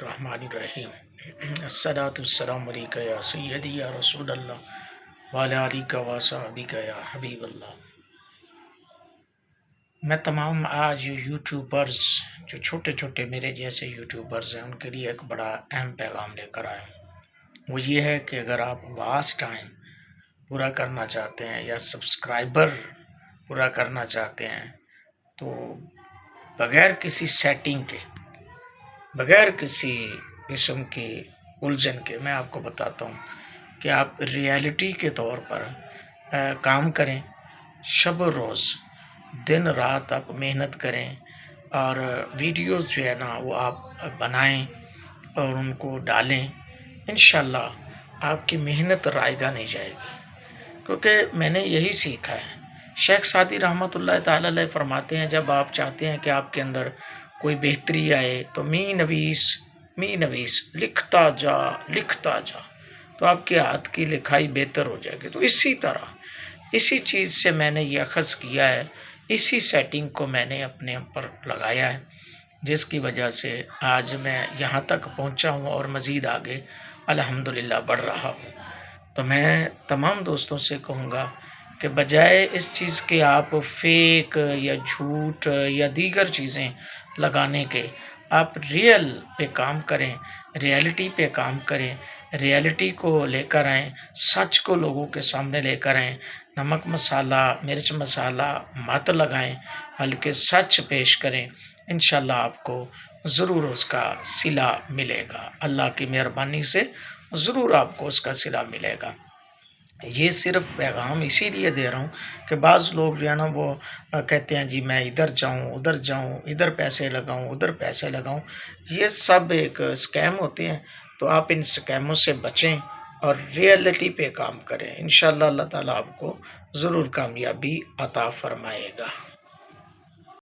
الرحمن الرحیم الصلاۃ والسلام علیکہ یا سیدی یا رسول اللہ وعلی آلک و صحبک یا حبیب اللہ۔ میں تمام آج یوٹیوبرز جو چھوٹے چھوٹے میرے جیسے یوٹیوبرز ہیں ان کے لیے ایک بڑا اہم پیغام لے کر آیا ہوں۔ وہ یہ ہے کہ اگر آپ واچ ٹائم پورا کرنا چاہتے ہیں یا سبسکرائبر پورا کرنا چاہتے ہیں تو بغیر کسی سیٹنگ کے، بغیر کسی قسم کی الجھن کے میں آپ کو بتاتا ہوں کہ آپ ریئلٹی کے طور پر کام کریں، شب و روز دن رات آپ محنت کریں اور ویڈیوز جو ہے نا وہ آپ بنائیں اور ان کو ڈالیں۔ انشاءاللہ آپ کی محنت رائے گاہ نہیں جائے گی، کیونکہ میں نے یہی سیکھا ہے۔ شیخ سعدی رحمۃ اللہ تعالی علیہ فرماتے ہیں جب آپ چاہتے ہیں کہ آپ کے اندر کوئی بہتری آئے تو می نویس لکھتا جا تو آپ کے ہاتھ کی لکھائی بہتر ہو جائے گی۔ تو اسی طرح اسی چیز سے میں نے یہ اخذ کیا ہے، اسی سیٹنگ کو میں نے اپنے اوپر لگایا ہے، جس کی وجہ سے آج میں یہاں تک پہنچا ہوں اور مزید آگے الحمدللہ بڑھ رہا ہوں۔ تو میں تمام دوستوں سے کہوں گا کہ بجائے اس چیز کے آپ فیک یا جھوٹ یا دیگر چیزیں لگانے کے، آپ ریئل پہ کام کریں، ریئلٹی پہ کام کریں، ریئلٹی کو لے کر آئیں، سچ کو لوگوں کے سامنے لے کر آئیں۔ نمک مسالہ مرچ مسالہ مت لگائیں بلکہ سچ پیش کریں، انشاءاللہ آپ کو ضرور اس کا صلہ ملے گا۔ اللہ کی مہربانی سے ضرور آپ کو اس کا صلہ ملے گا۔ یہ صرف پیغام اسی لیے دے رہا ہوں کہ بعض لوگ جو ہے نا وہ کہتے ہیں جی میں ادھر جاؤں ادھر پیسے لگاؤں ادھر پیسے لگاؤں، یہ سب ایک اسکیم ہوتے ہیں۔ تو آپ ان اسکیموں سے بچیں اور ریئلٹی پہ کام کریں، انشاءاللہ اللہ تعالیٰ آپ کو ضرور کامیابی عطا فرمائے گا۔